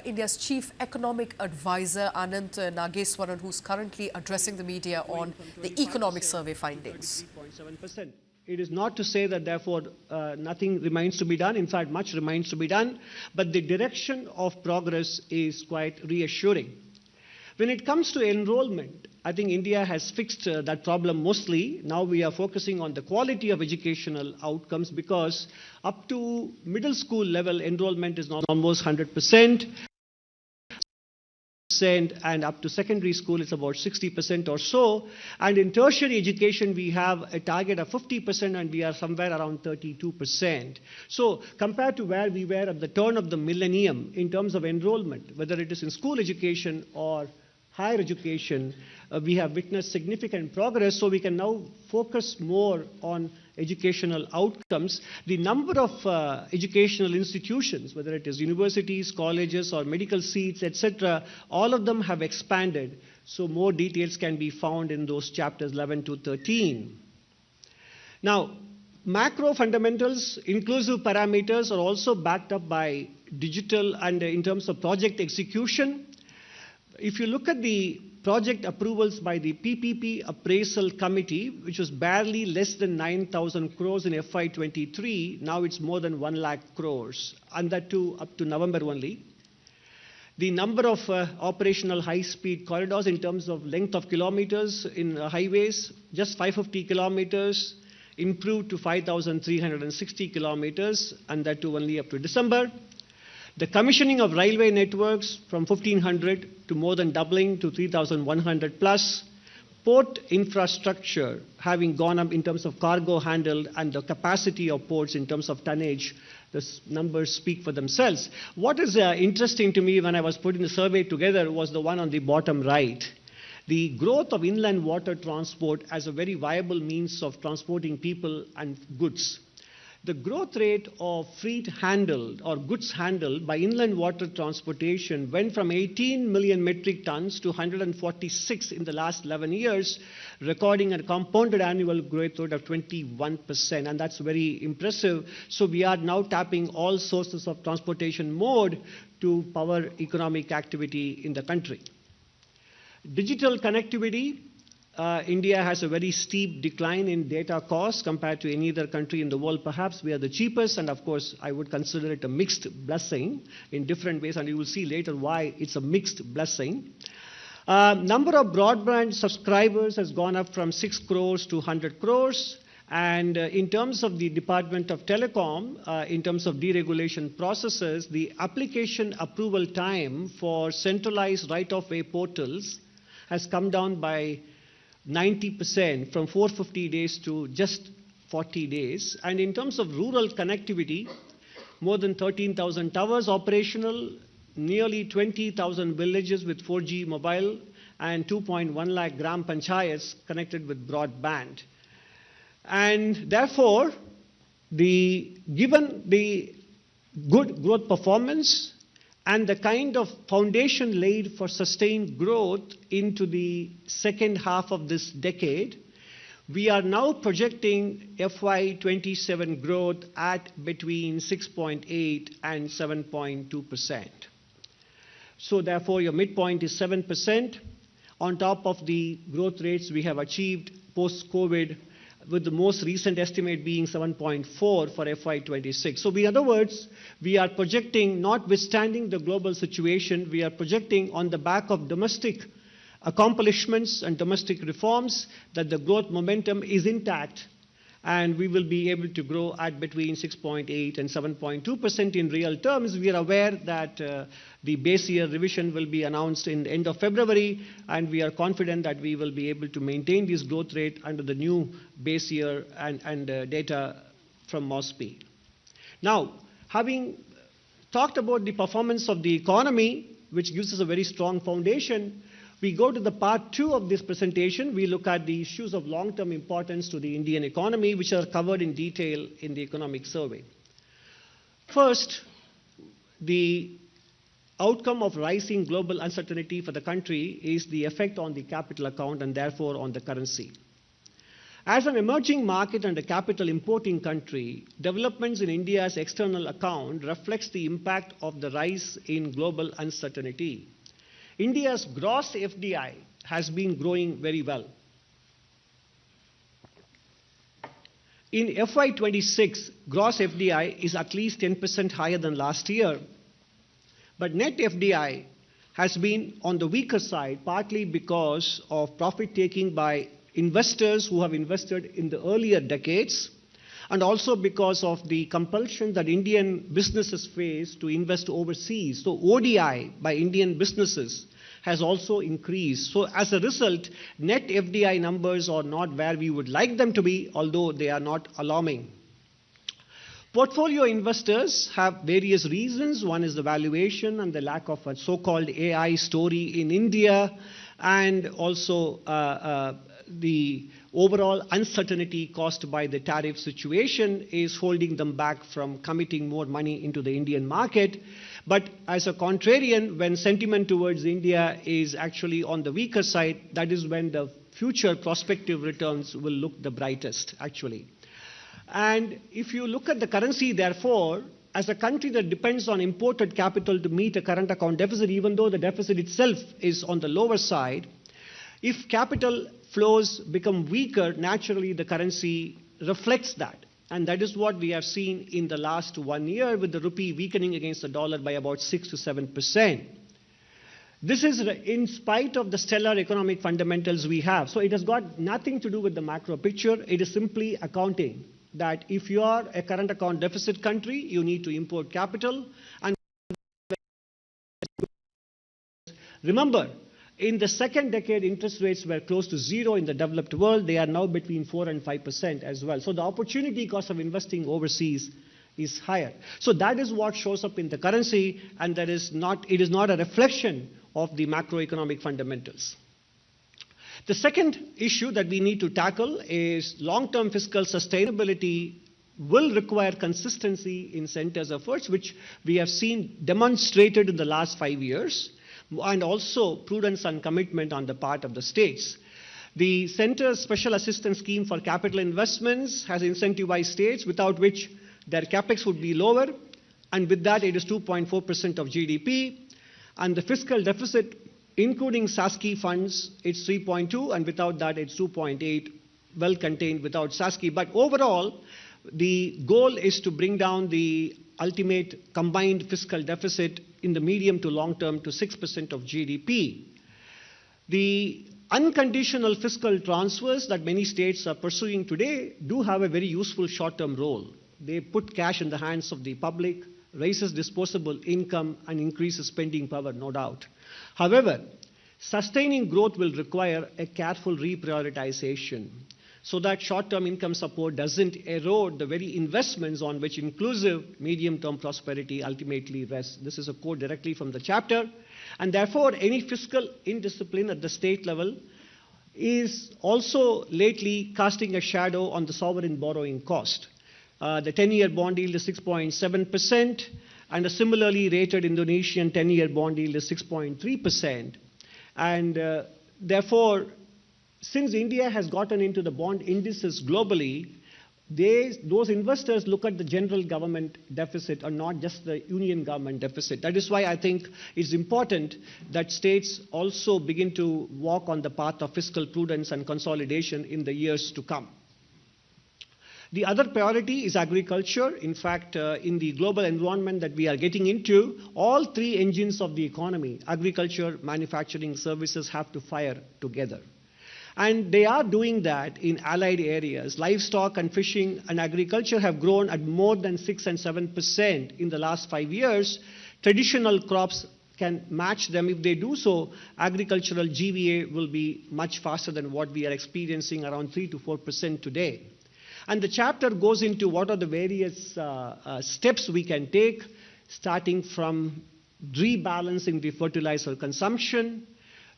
India's Chief Economic Advisor, Anantha Nageswaran, who's currently addressing the media on the economic survey findings. It is not to say that, therefore, nothing remains to be done. In fact, much remains to be done. But the direction of progress is quite reassuring. When it comes to enrollment, I think India has fixed that problem mostly. Now we are focusing on the quality of educational outcomes, because up to middle school level, enrollment is now almost 100%. And up to secondary school, it's about 60% or so. And in tertiary education, we have a target of 50%, and we are somewhere around 32%. So compared to where we were at the turn of the millennium in terms of enrollment, whether it is in school education or higher education, we have witnessed significant progress, so we can now focus more on educational outcomes. The number of educational institutions, whether it is universities, colleges, or medical seats, etc., all of them have expanded, so more details can be found in those chapters 11 to 13. Now, macro fundamentals, inclusive parameters are also backed up by digital and in terms of project execution. If you look at the project approvals by the PPP Appraisal Committee, which was barely less than 9,000 crores in FY23, now it's more than 1 lakh crores, and that too up to November only. The number of operational high-speed corridors in terms of length of kilometers in highways, just 550 kilometers, improved to 5,360 kilometers, and that too only up to December. The commissioning of railway networks from 1,500 to more than doubling to 3,100 plus. Port infrastructure having gone up in terms of cargo handled and the capacity of ports in terms of tonnage. The numbers speak for themselves. What is interesting to me when I was putting the survey together was the one on the bottom right. The growth of inland water transport as a very viable means of transporting people and goods. The growth rate of freight handled or goods handled by inland water transportation went from 18 million metric tons to 146 in the last 11 years, recording a compounded annual growth rate of 21%, and that's very impressive. So we are now tapping all sources of transportation mode to power economic activity in the country. Digital connectivity. India has a very steep decline in data costs compared to any other country in the world. Perhaps we are the cheapest, and of course I would consider it a mixed blessing in different ways, and you will see later why it's a mixed blessing. Number of broadband subscribers has gone up from 6 crores to 100 crores. And in terms of the Department of Telecom, in terms of deregulation processes, the application approval time for centralized right-of-way portals has come down by 90%, from 450 days to just 40 days. And in terms of rural connectivity, more than 13,000 towers operational, nearly 20,000 villages with 4G mobile, and 2.1 lakh gram panchayats connected with broadband. And therefore, given the good growth performance and the kind of foundation laid for sustained growth into the second half of this decade, we are now projecting FY27 growth at between 6.8 and 7.2%. So therefore, your midpoint is 7%, on top of the growth rates we have achieved post-COVID, with the most recent estimate being 7.4 for FY26. So in other words, we are projecting, notwithstanding the global situation, we are projecting on the back of domestic accomplishments and domestic reforms that the growth momentum is intact, and we will be able to grow at between 6.8 and 7.2% in real terms. We are aware that the base year revision will be announced in the end of February, and we are confident that we will be able to maintain this growth rate under the new base year and data from MOSPI. Now, having talked about the performance of the economy, which gives us a very strong foundation, we go to the part 2 of this presentation. We look at the issues of long-term importance to the Indian economy, which are covered in detail in the economic survey. First, the outcome of rising global uncertainty for the country is the effect on the capital account and therefore on the currency. As an emerging market and a capital importing country, developments in India's external account reflects the impact of the rise in global uncertainty. India's gross FDI has been growing very well. In FY26, gross FDI is at least 10% higher than last year, but net FDI has been on the weaker side, partly because of profit-taking by investors who have invested in the earlier decades, and also because of the compulsion that Indian businesses face to invest overseas. So ODI by Indian businesses has also increased. So as a result, net FDI numbers are not where we would like them to be, although they are not alarming. Portfolio investors have various reasons. One is the valuation and the lack of a so-called AI story in India, and also the overall uncertainty caused by the tariff situation is holding them back from committing more money into the Indian market. But as a contrarian, when sentiment towards India is actually on the weaker side, that is when the future prospective returns will look the brightest, actually. And if you look at the currency, therefore, as a country that depends on imported capital to meet a current account deficit, even though the deficit itself is on the lower side, if capital flows become weaker, naturally the currency reflects that. And that is what we have seen in the last 1 year, with the rupee weakening against the dollar by about 6 to 7%. This is in spite of the stellar economic fundamentals we have. So it has got nothing to do with the macro picture. It is simply accounting that if you are a current account deficit country, you need to import capital. And remember, in the second decade, interest rates were close to zero in the developed world. They are now between 4 and 5% as well. So the opportunity cost of investing overseas is higher. So that is what shows up in the currency, and it is not a reflection of the macroeconomic fundamentals. The second issue that we need to tackle is long-term fiscal sustainability will require consistency in center's efforts, which we have seen demonstrated in the last 5 years, and also prudence and commitment on the part of the states. The Centre's Special Assistance Scheme for Capital Investments has incentivized states, without which their capex would be lower, and with that it is 2.4% of GDP. And the fiscal deficit, including SASCI funds, it's 3.2, and without that it's 2.8, well contained without SASCI. But overall, the goal is to bring down the ultimate combined fiscal deficit in the medium to long term to 6% of GDP. The unconditional fiscal transfers that many states are pursuing today do have a very useful short-term role. They put cash in the hands of the public, raises disposable income, and increases spending power, no doubt. However, sustaining growth will require a careful reprioritization, so that short-term income support doesn't erode the very investments on which inclusive medium-term prosperity ultimately rests. This is a quote directly from the chapter. And therefore, any fiscal indiscipline at the state level is also lately casting a shadow on the sovereign borrowing cost. The 10-year bond yield is 6.7%, and a similarly rated Indonesian 10-year bond yield is 6.3%. And therefore, since India has gotten into the bond indices globally, those investors look at the general government deficit and not just the union government deficit. That is why I think it's important that states also begin to walk on the path of fiscal prudence and consolidation in the years to come. The other priority is agriculture. In fact, in the global environment that we are getting into, all three engines of the economy, agriculture, manufacturing, services, have to fire together. And they are doing that in allied areas. Livestock and fishing and agriculture have grown at more than 6 and 7% in the last 5 years. Traditional crops can match them. If they do so, agricultural GVA will be much faster than what we are experiencing, around 3 to 4% today. And the chapter goes into what are the various steps we can take, starting from rebalancing the fertilizer consumption,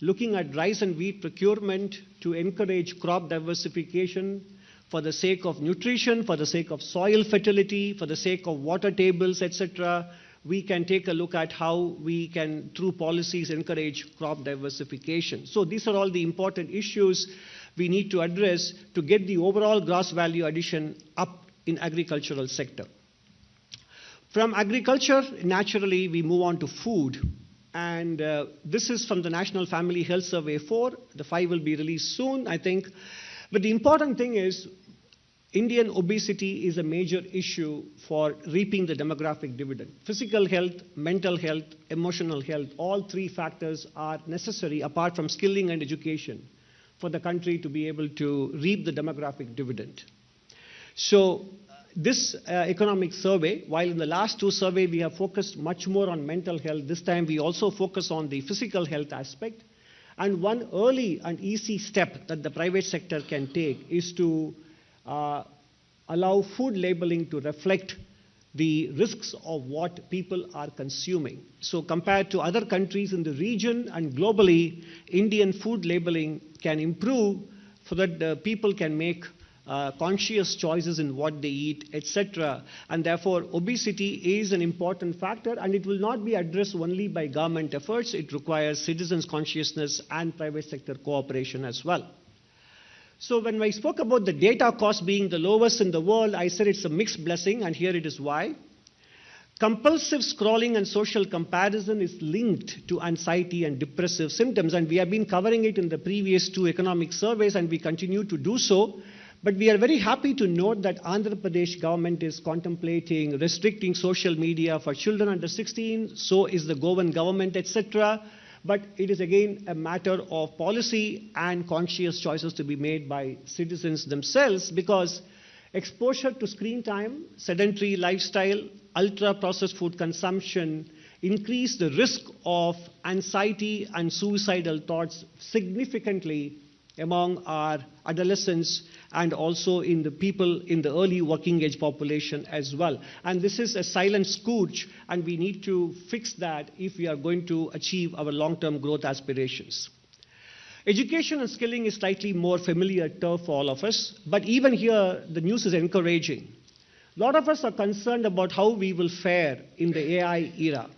looking at rice and wheat procurement to encourage crop diversification for the sake of nutrition, for the sake of soil fertility, for the sake of water tables, etc. We can take a look at how we can, through policies, encourage crop diversification. So these are all the important issues we need to address to get the overall gross value addition up in agricultural sector. From agriculture, naturally, we move on to food. And this is from the National Family Health Survey 4. The 5 will be released soon, I think. But the important thing is, Indian obesity is a major issue for reaping the demographic dividend. Physical health, mental health, emotional health, all 3 factors are necessary apart from skilling and education for the country to be able to reap the demographic dividend. So this economic survey, while in the last 2 surveys we have focused much more on mental health, this time we also focus on the physical health aspect. And one early and easy step that the private sector can take is to allow food labeling to reflect the risks of what people are consuming. So compared to other countries in the region and globally, Indian food labeling can improve so that people can make conscious choices in what they eat, etc. And therefore, obesity is an important factor, and it will not be addressed only by government efforts. It requires citizens' consciousness and private sector cooperation as well. So when I spoke about the data cost being the lowest in the world, I said it's a mixed blessing, and here it is why. Compulsive scrolling and social comparison is linked to anxiety and depressive symptoms, and we have been covering it in the previous 2 economic surveys, and we continue to do so. But we are very happy to note that Andhra Pradesh government is contemplating restricting social media for children under 16, so is the Goan government, etc. But it is again a matter of policy and conscious choices to be made by citizens themselves, because exposure to screen time, sedentary lifestyle, ultra-processed food consumption increase the risk of anxiety and suicidal thoughts significantly among our adolescents and also in the people in the early working age population as well. And this is a silent scourge, and we need to fix that if we are going to achieve our long-term growth aspirations. Education and skilling is slightly more familiar turf for all of us, but even here the news is encouraging. A lot of us are concerned about how we will fare in the AI era.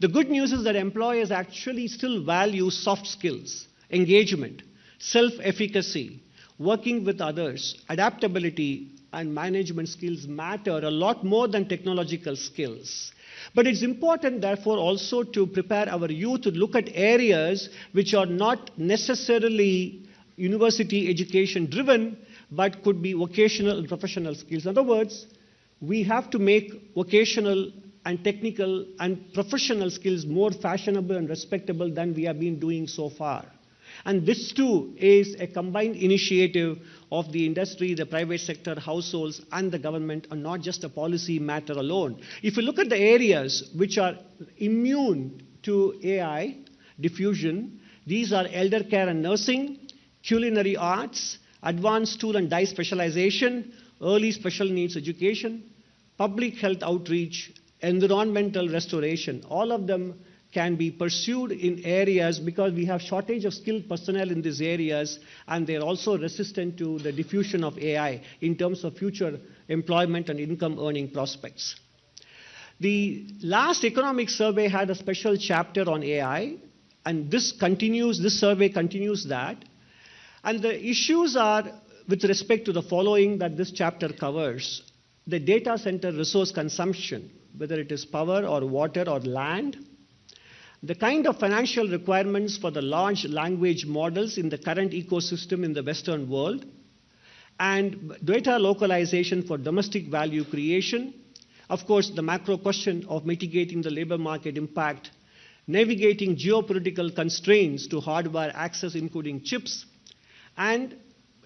The good news is that employers actually still value soft skills, engagement, self-efficacy, working with others, adaptability, and management skills matter a lot more than technological skills. But it's important, therefore, also to prepare our youth to look at areas which are not necessarily university education driven, but could be vocational and professional skills. In other words, we have to make vocational and technical and professional skills more fashionable and respectable than we have been doing so far. And this too is a combined initiative of the industry, the private sector, households, and the government, and not just a policy matter alone. If you look at the areas which are immune to AI diffusion, these are elder care and nursing, culinary arts, advanced tool and die specialization, early special needs education, public health outreach, environmental restoration. All of them can be pursued in areas because we have shortage of skilled personnel in these areas, and they're also resistant to the diffusion of AI in terms of future employment and income earning prospects. The last economic survey had a special chapter on AI, and this survey continues that. And the issues are with respect to the following that this chapter covers: the data center resource consumption, whether it is power or water or land, the kind of financial requirements for the large language models in the current ecosystem in the Western world, and data localization for domestic value creation, of course, the macro question of mitigating the labor market impact, navigating geopolitical constraints to hardware access, including chips, and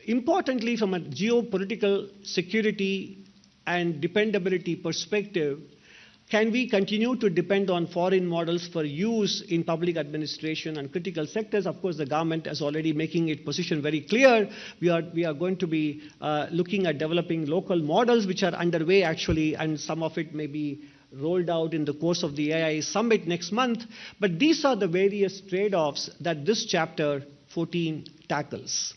importantly, from a geopolitical security and dependability perspective, can we continue to depend on foreign models for use in public administration and critical sectors? Of course, the government is already making its position very clear. We are going to be looking at developing local models, which are underway actually, and some of it may be rolled out in the course of the AI summit next month. But these are the various trade-offs that this chapter 14 tackles.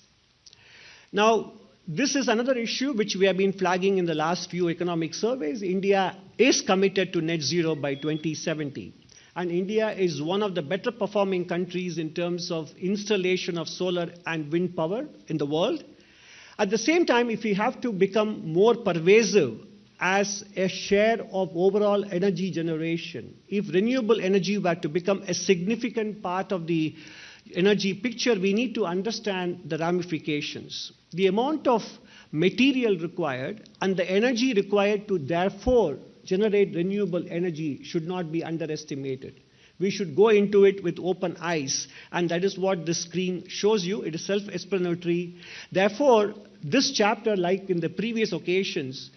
Now, this is another issue which we have been flagging in the last few economic surveys. India is committed to net zero by 2070. and India is one of the better performing countries in terms of installation of solar and wind power in the world. At the same time, if we have to become more pervasive as a share of overall energy generation, if renewable energy were to become a significant part of the energy picture, we need to understand the ramifications. The amount of material required and the energy required to therefore generate renewable energy should not be underestimated. We should go into it with open eyes, and that is what this screen shows you. It is self-explanatory. Therefore, this chapter, like in the previous occasions,